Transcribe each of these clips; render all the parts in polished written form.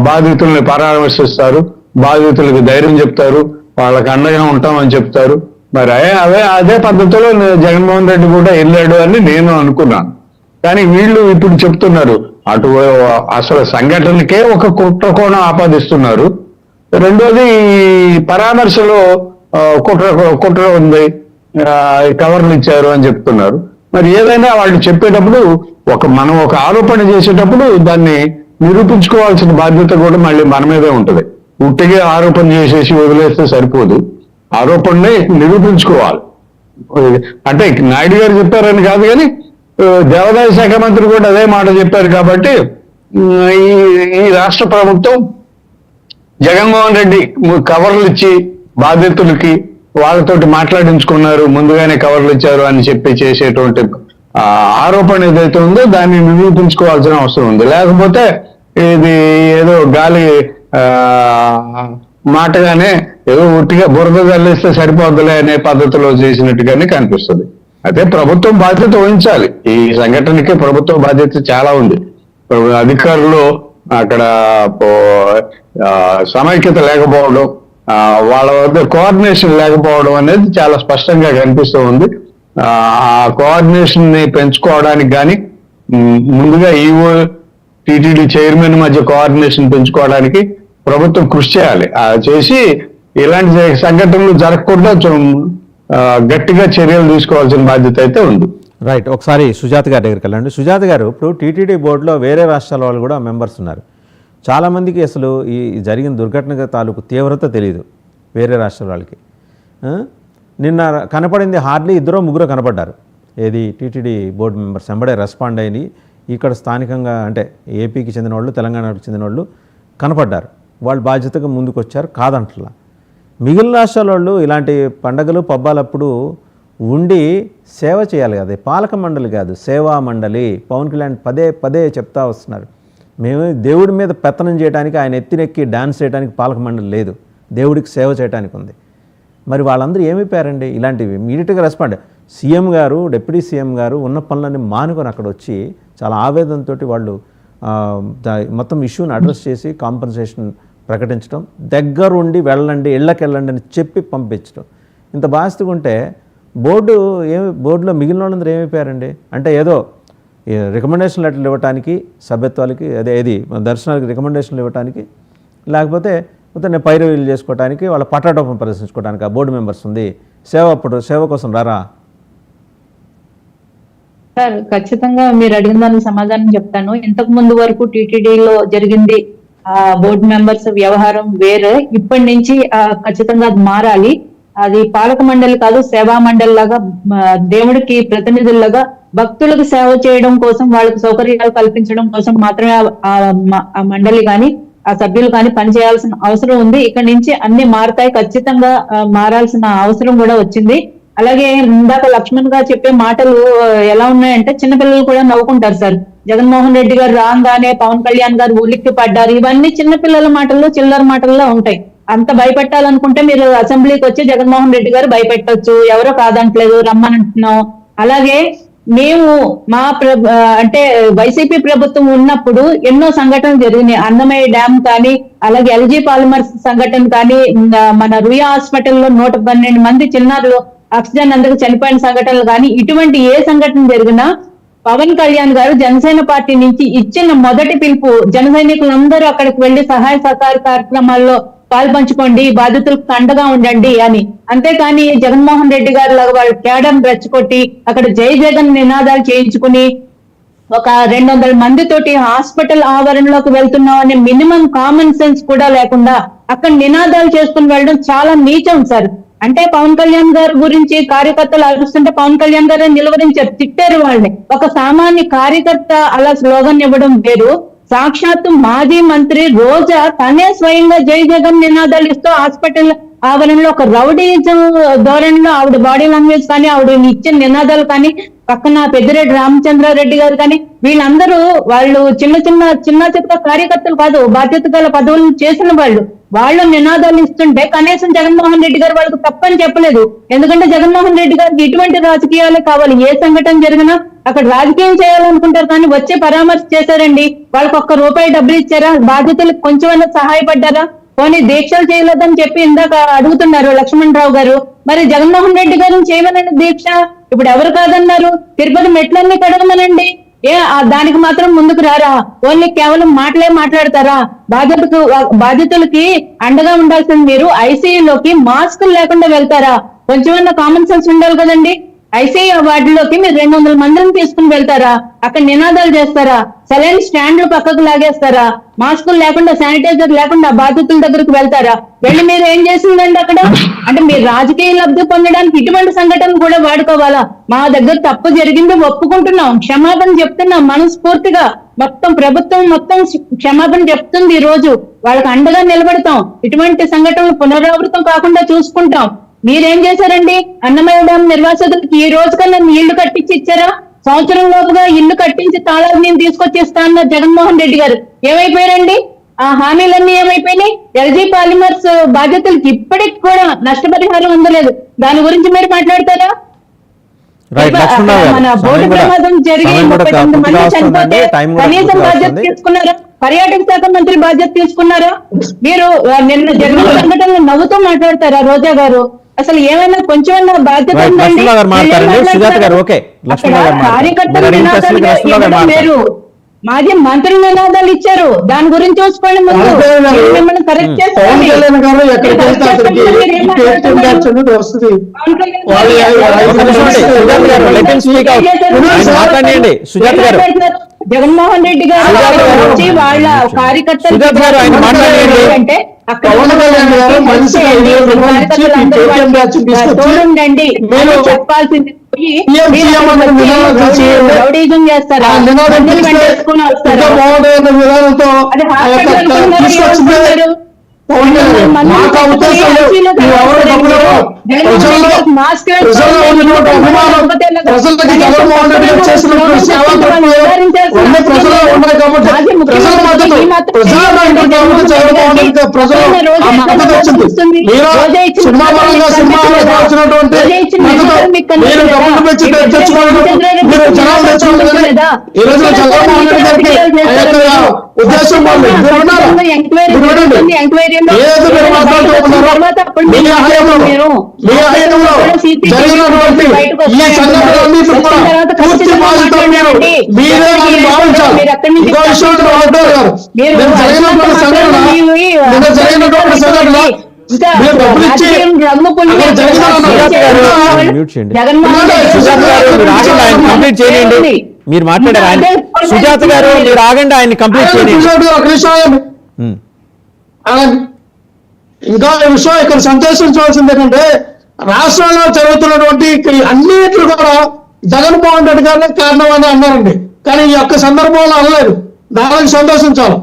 బాధితుల్ని పరామర్శిస్తారు, బాధితులకు ధైర్యం చెప్తారు, వాళ్ళకి అండగా ఉంటామని చెప్తారు. మరి అదే పద్ధతిలో జగన్మోహన్ రెడ్డి కూడా వెళ్ళాడు అని నేను అనుకున్నాను. కానీ వీళ్ళు ఇప్పుడు చెప్తున్నారు అటు అసలు సంఘటనకే ఒక కుట్ర కోణం ఆపాదిస్తున్నారు. రెండోది పరామర్శలో కుట్ర ఉంది, కవర్లు ఇచ్చారు అని చెప్తున్నారు. మరి ఏదైనా వాళ్ళు చెప్పేటప్పుడు మనం ఒక ఆరోపణ చేసేటప్పుడు దాన్ని నిరూపించుకోవాల్సిన బాధ్యత కూడా మళ్ళీ మన మీదే ఉంటుంది. ఉట్టిగా ఆరోపణ చేసేసి వదిలేస్తే సరిపోదు, ఆరోపణని నిరూపించుకోవాలి. అంటే నాయుడు గారు చెప్పారని కాదు, కానీ దేవాదాయ శాఖ మంత్రి కూడా అదే మాట చెప్పారు. కాబట్టి ఈ రాష్ట్ర ప్రభుత్వం జగన్మోహన్ రెడ్డి కవర్లు ఇచ్చి బాధితులకి వాళ్ళతోటి మాట్లాడించుకున్నారు, ముందుగానే కవర్లు ఇచ్చారు అని చెప్పి చేసేటువంటి ఆరోపణ ఏదైతే ఉందో దాన్ని నిరూపించుకోవాల్సిన అవసరం ఉంది. లేకపోతే ఇది ఏదో గాలి మాటగానే ఏదో ఉట్టిగా బురద చల్లిస్తే సరిపోద్దులే అనే పద్ధతిలో చేసినట్టుగానే కనిపిస్తుంది. అయితే ప్రభుత్వం బాధ్యత వహించాలి. ఈ సంఘటనకి ప్రభుత్వ బాధ్యత చాలా ఉంది. అధికారులు అక్కడ సమైక్యత లేకపోవడం, వాళ్ళ వద్ద కోఆర్డినేషన్ లేకపోవడం అనేది చాలా స్పష్టంగా కనిపిస్తూ ఉంది. ఆ కోఆర్డినేషన్ ని పెంచుకోవడానికి కానీ ముందుగా ఈఓ టీటీడీ చైర్మన్ మధ్య కోఆర్డినేషన్ పెంచుకోవడానికి ప్రభుత్వం కృషి చేయాలి. చేసి ఇలాంటి సంఘటనలు జరగకుండా గట్టిగా చర్యలు తీసుకోవాల్సిన బాధ్యత అయితే ఉంది. రైట్, ఒకసారి సుజాత గారి దగ్గరికి వెళ్ళండి. సుజాత గారు, ఇప్పుడు టీటీడీ బోర్డులో వేరే రాష్ట్రాల వాళ్ళు కూడా మెంబర్స్ ఉన్నారు. చాలామందికి అసలు ఈ జరిగిన దుర్ఘటన తాలూకు తీవ్రత తెలియదు వేరే రాష్ట్రాల వాళ్ళకి. నిన్న కనపడింది హార్డ్లీ 2-3 కనపడ్డారు. ఏది టీటీడీ బోర్డు మెంబర్స్ వెంబడే రెస్పాండ్ అయ్యి ఇక్కడ స్థానికంగా అంటే ఏపీకి చెందిన వాళ్ళు, తెలంగాణకు చెందిన వాళ్ళు కనపడ్డారు. వాళ్ళు బాధ్యతగా ముందుకు వచ్చారు, కాదంటలా. మిగిలిన రాష్ట్రాల వాళ్ళు ఇలాంటి పండగలు పబ్బాలప్పుడు ఉండి సేవ చేయాలి కదా, పాలక మండలి కాదు సేవా మండలి. పవన్ కళ్యాణ్ పదే చెప్తా వస్తున్నారు, మేము దేవుడి మీద పెత్తనం చేయడానికి, ఆయన ఎత్తినెక్కి డాన్స్ చేయడానికి పాలక మండలి లేదు, దేవుడికి సేవ చేయడానికి ఉంది. మరి వాళ్ళందరూ ఏమైపోయారండి? ఇలాంటివి ఇమీడియట్గా రెస్పాండ్. సీఎం గారు, డిప్యూటీ సీఎం గారు ఉన్న పనులన్నీ మానుకొని అక్కడ వచ్చి చాలా ఆవేదనతో వాళ్ళు మొత్తం ఇష్యూని అడ్రస్ చేసి కాంపన్సేషన్ ప్రకటించడం, దగ్గరుండి వెళ్ళండి, ఇళ్ళకెళ్ళండి అని చెప్పి పంపించడం. ఇంత బాధ్యతగా ఉంటే బోర్డులో మిగిలిన వాళ్ళందరూ ఏమైపోయారండి? అంటే ఏదో రికమెండేషన్ లెటర్లు ఇవ్వడానికి, సభ్యత్వాలకి, ఏది దర్శనాలకి రికమెండేషన్లు ఇవ్వడానికి, లేకపోతే మొత్తం పైరవీలు చేసుకోవడానికి, వాళ్ళ పటాటోపం ప్రదర్శించుకోవడానికి ఆ బోర్డు మెంబర్స్ ఉంది. సేవ కోసం రారా? సార్, ఖచ్చితంగా మీరు అడిగిన దానికి సమాధానం చెప్తాను. ఇంతకు ముందు వరకు టీటీడీలో జరిగింది బోర్డు మెంబర్స్ వ్యవహారం వేరే. ఇప్పటి నుంచి ఖచ్చితంగా అది మారాలి. అది పాలక మండలి కాదు, సేవా మండలి లాగా, దేవుడికి ప్రతినిధుల్లాగా భక్తులకు సేవ చేయడం కోసం, వాళ్ళకి సౌకర్యాలు కల్పించడం కోసం మాత్రమే ఆ మండలి కానీ ఆ సభ్యులు కానీ పనిచేయాల్సిన అవసరం ఉంది. ఇక్కడ నుంచి అన్ని మారుతాయి, ఖచ్చితంగా మారాల్సిన అవసరం కూడా వచ్చింది. అలాగే ఇందాక లక్ష్మణ్ గారు చెప్పే మాటలు ఎలా ఉన్నాయంటే చిన్నపిల్లలు కూడా నవ్వుకుంటారు సార్. జగన్మోహన్ రెడ్డి గారు రాగానే పవన్ కళ్యాణ్ గారు ఉలిక్కి పడ్డారు, ఇవన్నీ చిన్నపిల్లల మాటల్లో, చిల్లర మాటల్లో ఉంటాయి. అంత భయపెట్టాలనుకుంటే మీరు అసెంబ్లీకి వచ్చి జగన్మోహన్ రెడ్డి గారు భయపెట్టొచ్చు, ఎవరో కాదంటలేదు, రమ్మనంటున్నాం. అలాగే మేము అంటే వైసీపీ ప్రభుత్వం ఉన్నప్పుడు ఎన్నో సంఘటనలు జరిగినాయి. అన్నమయ్య డ్యామ్ కానీ, అలాగే ఎల్జీ పాలిమర్స్ సంఘటన కానీ, మన రుయా హాస్పిటల్లో 112 మంది చిన్నారులు ఆక్సిజన్ అందక చనిపోయిన సంఘటనలు కానీ, ఇటువంటి ఏ సంఘటన జరిగినా పవన్ కళ్యాణ్ గారు జనసేన పార్టీ నుంచి ఇచ్చిన మొదటి పిలుపు జన సైనికులందరూ అక్కడికి వెళ్లి సహాయ సహకార కార్యక్రమాల్లో పాల్పంచుకోండి, బాధితులకు అండగా ఉండండి అని. అంతేకాని జగన్మోహన్ రెడ్డి గారు లాగా వాళ్ళ కేడర్ని రెచ్చగొట్టి అక్కడ జై జగన్ నినాదాలు చేయించుకుని ఒక 200 మందితోటి హాస్పిటల్ ఆవరణలోకి వెళ్తున్నాం అనే మినిమం కామన్ సెన్స్ కూడా లేకుండా అక్కడ నినాదాలు చేసుకుని వెళ్ళడం చాలా నీచం సార్. అంటే పవన్ కళ్యాణ్ గారి గురించి కార్యకర్తలు అరుస్తుంటే పవన్ కళ్యాణ్ గారు నిలవరించారు, తిట్టారు వాళ్ళని. ఒక సామాన్య కార్యకర్త అలా స్లోగన్ ఇవ్వడం వేరు. సాక్షాత్తు మాజీ మంత్రి రోజా తనే స్వయంగా జై జగన్ నినాదాలు ఇస్తూ హాస్పిటల్ ఆవరణలో ఒక రౌడీజం ధోరణిలో ఆవిడ బాడీ లాంగ్వేజ్ కానీ ఆవిడ ఇచ్చిన నినాదాలు కానీ పక్కన పెద్దిరెడ్డి రామచంద్రారెడ్డి గారు కానీ వీళ్ళందరూ వాళ్ళు చిన్న చిన్న కార్యకర్తలు కాదు, బాధ్యత గల పదవులను చేసిన వాళ్ళు నినాదాలు ఇస్తుంటే కనీసం జగన్మోహన్ రెడ్డి గారు వాళ్ళకు తప్పని చెప్పలేదు. ఎందుకంటే జగన్మోహన్ రెడ్డి గారికి ఇటువంటి రాజకీయాలే కావాలి. ఏ సంఘటన జరిగినా అక్కడ రాజకీయం చేయాలనుకుంటారు కానీ వచ్చే పరామర్శ చేశారండి. వాళ్ళకి ₹1 డబ్బులు ఇచ్చారా? బాధ్యతలకు కొంచెమైనా సహాయపడ్డారా? పోనీ దీక్షలు చేయలేదని చెప్పి ఇందాక అడుగుతున్నారు లక్ష్మణ్ రావు గారు. మరి జగన్మోహన్ రెడ్డి గారిని చేయమనండి దీక్ష. ఇప్పుడు ఎవరు కాదన్నారు? తిరుపతి మెట్లన్నీ కడగమనండి. దానికి మాత్రం ముందుకు రారా? ఓన్లీ కేవలం మాట్లాడతారా? బాధితులకి అండగా ఉండాల్సింది మీరు ఐసీయూలోకి మాస్కులు లేకుండా వెళ్తారా? కొంచెమన్నా కామన్ సెన్స్ ఉండాలి కదండి. ఐసీయూ వార్డులోకి మీరు 200 మందిని తీసుకుని వెళ్తారా? అక్కడ నినాదాలు చేస్తారా? సెలైన్ స్టాండ్లు పక్కకు లాగేస్తారా? మాస్కులు లేకుండా, శానిటైజర్ లేకుండా బాధితుల దగ్గరకు వెళ్తారా? వెళ్ళి మీరు ఏం చేసిందండి అక్కడ? అంటే మీరు రాజకీయ లబ్ధి పొందడానికి ఇటువంటి సంఘటన కూడా వాడుకోవాలా? మా దగ్గర తప్పు జరిగింది, ఒప్పుకుంటున్నాం, క్షమాపణ చెప్తున్నాం మనస్ఫూర్తిగా. మొత్తం ప్రభుత్వం మొత్తం క్షమాపణ చెప్తుంది. ఈ రోజు వాళ్ళకి అండగా నిలబడతాం. ఇటువంటి సంఘటనలు పునరావృతం కాకుండా చూసుకుంటాం. మీరేం చేశారండి? అన్నమయ్య డ్యాం నిర్వాసితులకి ఈ రోజు కన్నా ఇళ్లు కట్టించి ఇచ్చారా? సంవత్సరం లోపుగా ఇల్లు కట్టించి తాళాలు నేను తీసుకొచ్చేస్తా అన్నారు జగన్మోహన్ రెడ్డి గారు. ఏమైపోయారండి ఆ హామీలన్నీ? ఏమైపోయినాయి? ఎల్జీ పాలిమర్స్ బాధ్యతలకు ఇప్పటికి కూడా నష్టపరిహారం అందలేదు. దాని గురించి మీరు మాట్లాడతారా? మన బోటు ప్రమాదం జరిగి 39 మంది చనిపోతే కనీసం బాధ్యత తీసుకున్నారా? పర్యాటక శాఖ మంత్రి బాధ్యత తీసుకున్నారా? మీరు నిన్న జరిగిన సంఘటనలు నవ్వుతూ మాట్లాడతారా రోజా గారు? అసలు ఏమైనా కొంచెం బాధ్యత కార్యకర్తలు మీరు మాజీ మంత్రి నినాదాలు ఇచ్చారు. దాని గురించి చూసుకోండి. ముందు మిమ్మల్ని కరెక్ట్ జగన్మోహన్ రెడ్డి గారు వచ్చి వాళ్ళ కార్యకర్తలు అంటే చూడండి చెప్పాల్సింది రౌడీజం చేస్తారా? ఉద్దేశం మీరు మాట్లాడారు ఆయన సుజాత గారు, మీరు ఆగండి, ఆయన కంప్లీట్ చేయండి. ఇంకా విషయం ఇక్కడ సంతోషించవలసింది ఏంటంటే రాష్ట్రంలో జరుగుతున్నటువంటి అన్నిట్లు కూడా జగన్మోహన్ రెడ్డి గారినే కారణం అని అన్నారండి. కానీ ఈ యొక్క సందర్భంలో అనలేదు. దానికి సంతోషించాలి.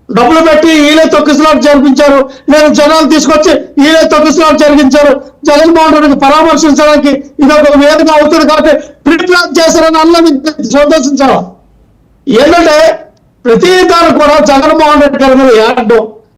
డబ్బులు పెట్టి ఈలే తొక్కిసలాట జరిపించారు, నేను జనాలు తీసుకొచ్చి ఈలే తొక్కిసలాట జరిగించారు. జగన్మోహన్ రెడ్డికి పరామర్శించడానికి ఇది ఒక వేదిక అవుతుంది కాబట్టి ప్రిప్లాన్ చేశారని అన్నది సంతోషించాలి. ఏంటంటే ప్రతి దాని కూడా జగన్మోహన్ రెడ్డి గారి మీద ఏడడం,